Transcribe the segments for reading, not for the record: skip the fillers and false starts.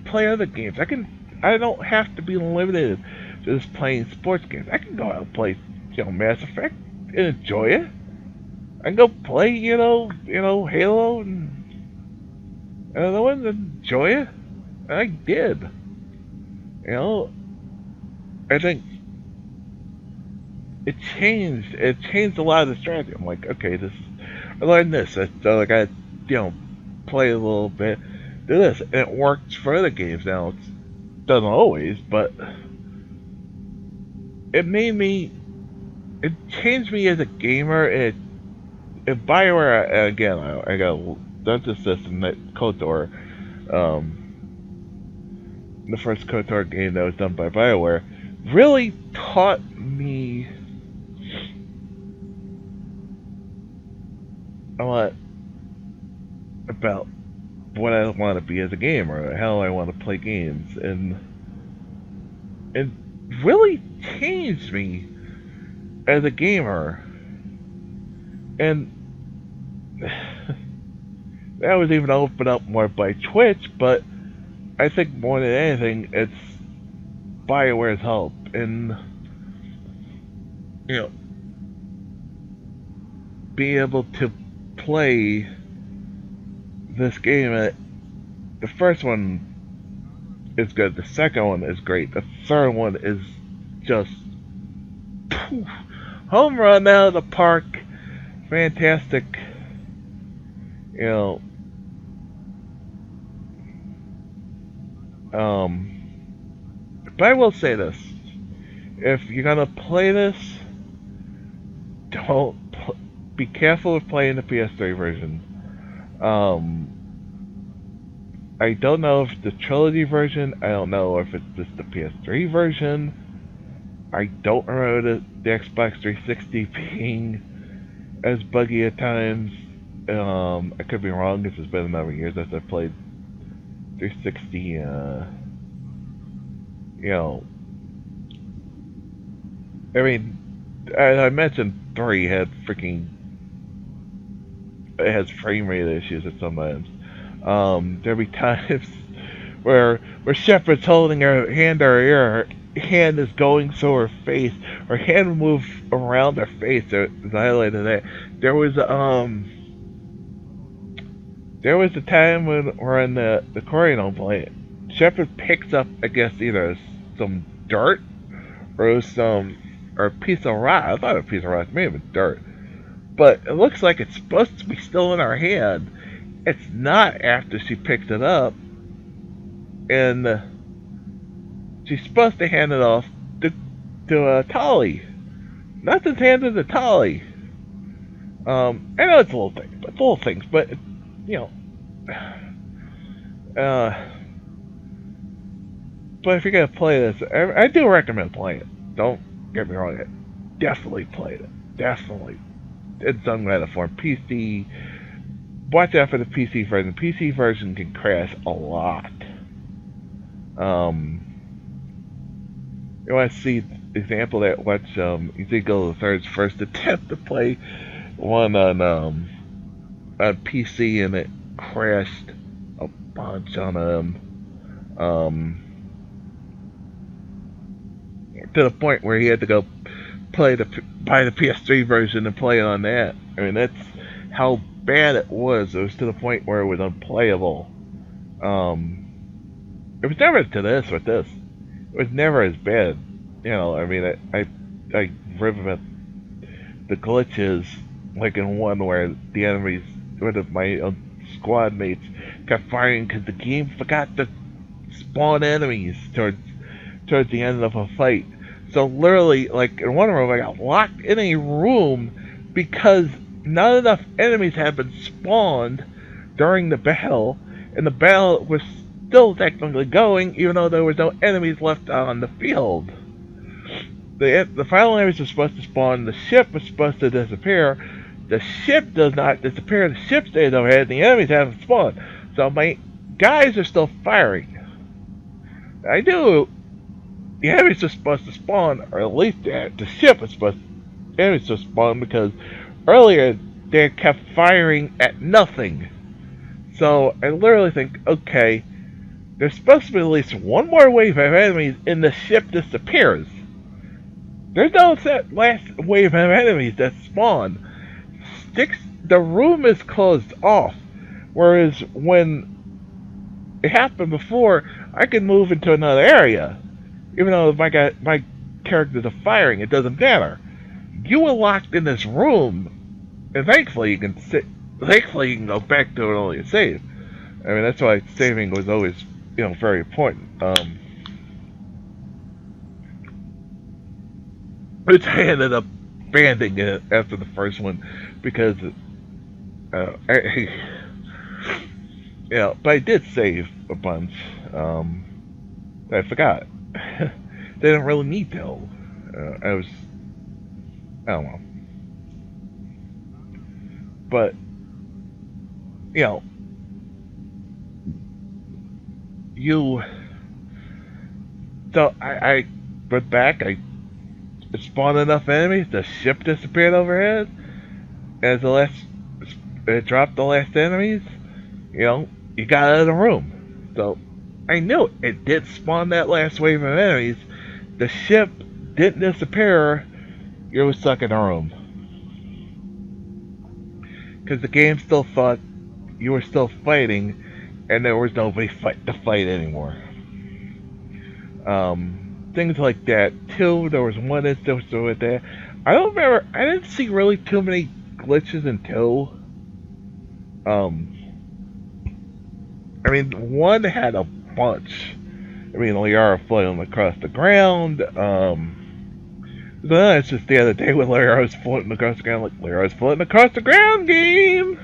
play other games. I don't have to be limited to just playing sports games. I can go out and play, Mass Effect and enjoy it. I can go play, Halo and other ones and enjoy it. And I did. You know, I think it changed. It changed a lot of the strategy. I'm like, okay, I learned this. So like I, play a little bit, do this, and it works for other games. Now it doesn't always, but it made me. It changed me as a gamer. And Bioware again. I got Dungeon System that KOTOR, the first KOTOR game that was done by Bioware, really taught me a lot about what I want to be as a gamer, how I want to play games, and it really changed me as a gamer. And that was even opened up more by Twitch, but I think more than anything, it's BioWare's help in, being able to play this game. The first one is good. The second one is great. The third one is just poof, home run out of the park. Fantastic. But I will say this: if you're gonna play this, be careful with playing the PS3 version. I don't know if it's the Trilogy version. I don't know if it's just the PS3 version. I don't remember the Xbox 360 being as buggy at times. I could be wrong because it's been a number of years since I played 360. I mean, as I mentioned, 3 had it has frame rate issues at sometimes. There'll be times where Shepard's holding her hand to her ear, her hand is going so her face, her hand will move around her face. It's highlighted that. There was a time when we're in the Coriolan planet. Shepard picks up, I guess, either some dirt or a piece of rock. I thought it was a piece of rock, maybe it was dirt. But it looks like it's supposed to be still in her hand. It's not after she picks it up. And she's supposed to hand it off to Tali. Nothing's handed to Tali. I know it's little things, but but if you're gonna play this, I do recommend playing it. Don't get me wrong, definitely play it. Definitely, it's done right for PC. Watch out for the PC version. The PC version can crash a lot. You want to see the example that watch Ezekiel III's first attempt to play one on PC, and it crashed a bunch on him. To the point where he had to go buy the PS3 version and play it on that. I mean, that's how bad it was. It was to the point where it was unplayable. It was never to this with this. It was never as bad. I mean, I remember the glitches, like in one where the enemies, one of my squad mates, kept firing because the game forgot to spawn enemies towards the end of a fight. So literally, like in one room, I got locked in a room because not enough enemies had been spawned during the battle, and the battle was still technically going, even though there was no enemies left on the field. The final enemies were supposed to spawn. The ship was supposed to disappear. The ship does not disappear. The ship stays overhead, and the enemies haven't spawned. So my guys are still firing. I knew the enemies were supposed to spawn, or at least the ship was supposed to, enemies to spawn, because earlier they kept firing at nothing. So I literally think, okay, there's supposed to be at least one more wave of enemies, and the ship disappears. There's no last wave of enemies that spawn. The room is closed off, whereas when it happened before, I could move into another area. Even though my characters are firing, it doesn't matter. You were locked in this room, and thankfully you can go back to it only to save. I mean, that's why saving was always, very important. Which I ended up banning it after the first one because, but I did save a bunch. I forgot. They didn't really need to. I don't know. But, so I went back, I spawned enough enemies, the ship disappeared overhead, as it dropped the last enemies, you got out of the room. So, I knew it did spawn that last wave of enemies. The ship didn't disappear, you were stuck in a room. Because the game still thought you were still fighting, and there was nobody to fight anymore. Things like that. Too, there was one instance with that. I don't remember. I didn't see really too many glitches in 2. I mean, 1 had a bunch. I mean, Liara floating across the ground. It's just the other day when Liara was floating across the ground, like, Liara's floating across the ground, game!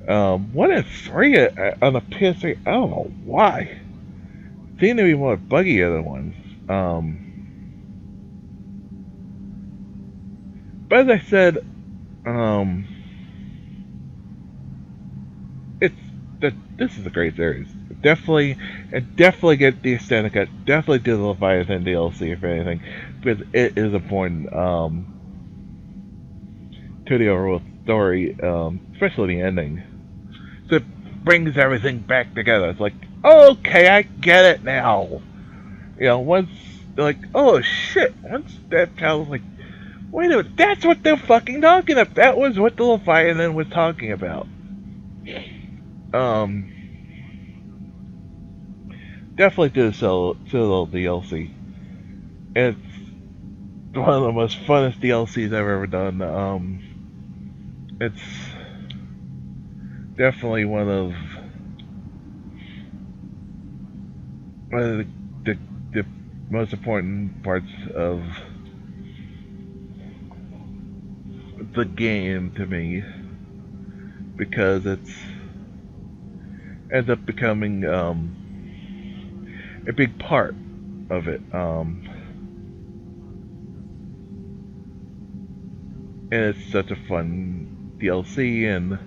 1 and 3 on the PS3, I don't know why. Seem to be more buggier than ones. But as I said, this is a great series. Definitely get the extended cut. Definitely do the Leviathan DLC if anything, because it is important to the overall story, especially the ending. So it brings everything back together. It's like, okay, I get it now. Once like, oh shit, once that child was like, wait a minute, that's what they're fucking talking about. That was what the Leviathan was talking about. Definitely do sell the DLC. It's one of the most funnest DLCs I've ever done. It's definitely one of the most important parts of the game to me, because it's ends up becoming a big part of it. And it's such a fun DLC, and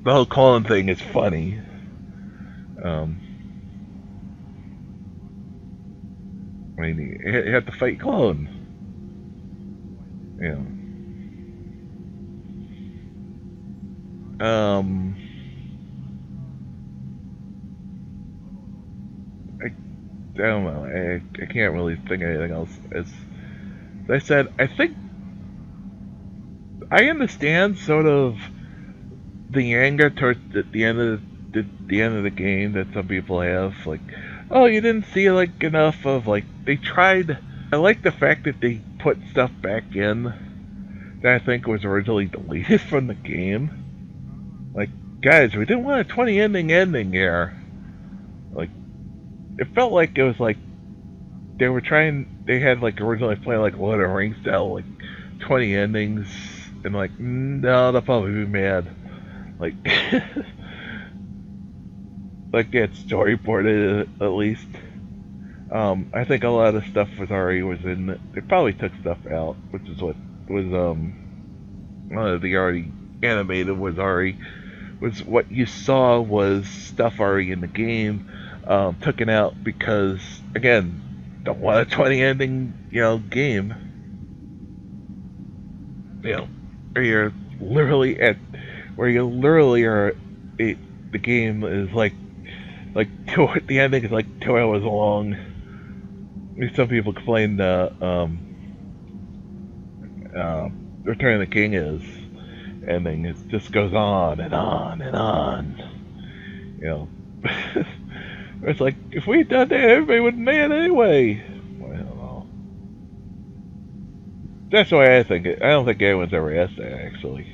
the whole Colin thing is funny. I mean, you have to fight Clone. I don't know. I can't really think of anything else. As I said, I think I understand sort of the anger towards the end of the end of the game that some people have, like, oh, you didn't see like enough of, like, they tried. I like the fact that they put stuff back in that I think was originally deleted from the game. Like, guys, we didn't want a 20 ending here. Like, it felt like it was like they had like originally planned like Lord of the Rings style, like 20 endings, and like, no, they'll probably be mad. Like, like they had storyboarded it at least. I think a lot of stuff was in. They probably took stuff out, which is what was the already animated was what you saw was stuff already in the game. Took it out because, again, don't want a 20 ending, game. Where you literally are the game is the ending is like 2 hours long. Some people complain uh, Return of the King is ending. It just goes on and on and on. You know, it's like if we'd done that, everybody would man anyway. Well, I don't know. That's the way I think it. I don't think anyone's ever asked that actually.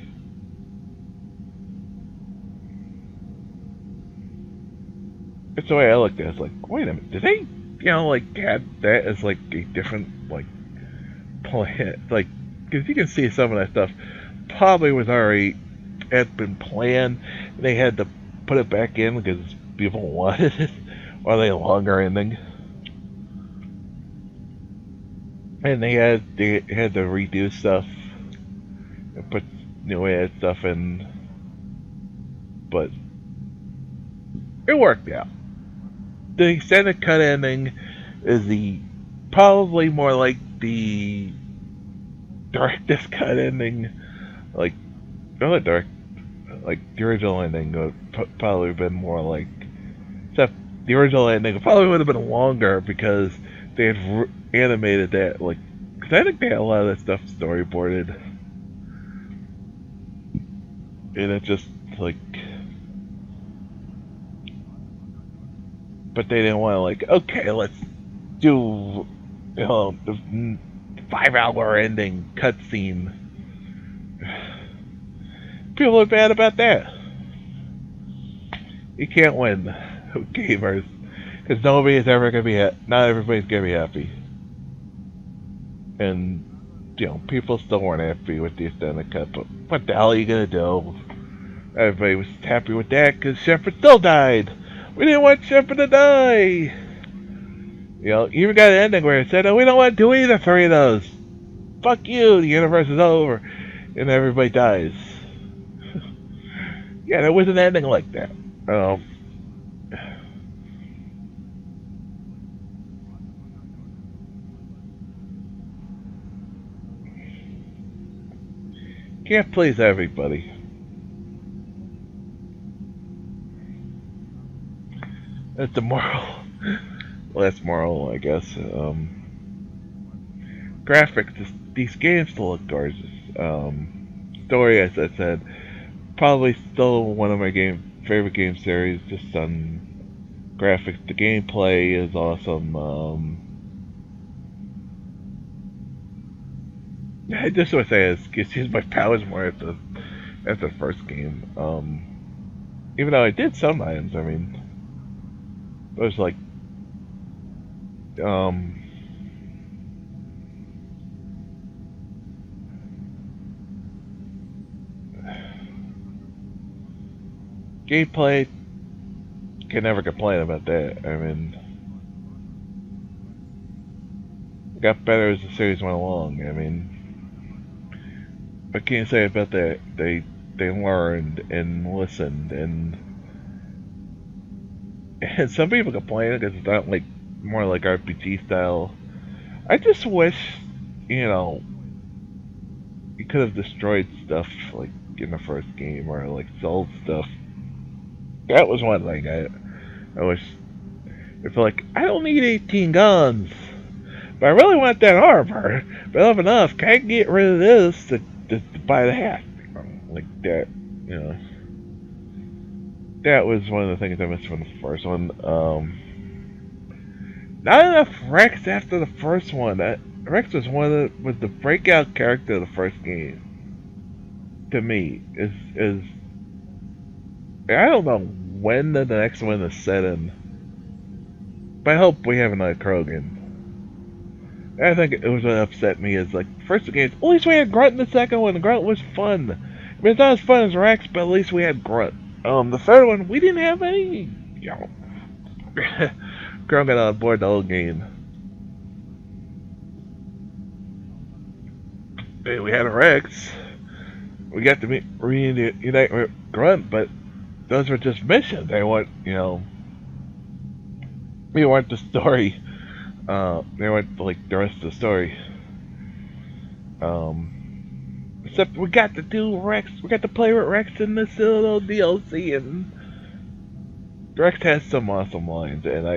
That's the way I looked at it. It's like, wait a minute, did they, had that as like a different plan? Like, because you can see some of that stuff probably was already had been planned. They had to put it back in because people wanted it, or they longer ending, and they had to redo stuff and put new add stuff in, but it worked out. The extended cut ending is probably more like the director's cut ending, like not direct, like the original ending would probably been more like. Except the original ending probably would have been longer because they had animated that, because I think they had a lot of that stuff storyboarded, and it just but they didn't want to okay, let's do the 5-hour ending cutscene. People are bad about that. You can't win, gamers, because nobody's ever gonna be not everybody's gonna be happy, and people still weren't happy with the extended cut. But what the hell are you gonna do? Everybody was happy with that because Shepard still died. We didn't want Shepard to die. You even got an ending where it said, "Oh, we don't want to do either 3 of those. Fuck you. The universe is over," and everybody dies. Yeah, there was an ending like that. Can't please everybody. That's the moral. Last moral, I guess. Graphics. These games still look gorgeous. Story, as I said, probably still one of my favorite game series. Just on graphics, the gameplay is awesome. I just want to say it's used my powers more at the first game. Even though I did some items, I mean, it was like gameplay, can never complain about that. I mean, it got better as the series went along. I mean, I can't say about that. They learned and listened, and some people complain because it's not more like RPG style. I just wish, you could have destroyed stuff in the first game, or sold stuff. That was one thing I wish. It's I don't need 18 guns, but I really want that armor. But I have enough. Can I get rid of this to buy the hat? Like that, That was one of the things I missed from the first one. Not enough Rex after the first one. Rex was was the breakout character of the first game. To me, is I don't know when the next one is set in, but I hope we have another Krogan. I think it was what upset me is first game. At least we had Grunt in the second one. Grunt was fun. I mean, it's not as fun as Rex, but at least we had Grunt. The third one we didn't have any. Grunt got on board the whole game. We had a Rex. We got to reunite with Grunt, but those were just missions. They weren't, we weren't the story. They weren't the rest of the story. Except we got to do Rex. We got to play with Rex in this little DLC, and Direct has some awesome lines, and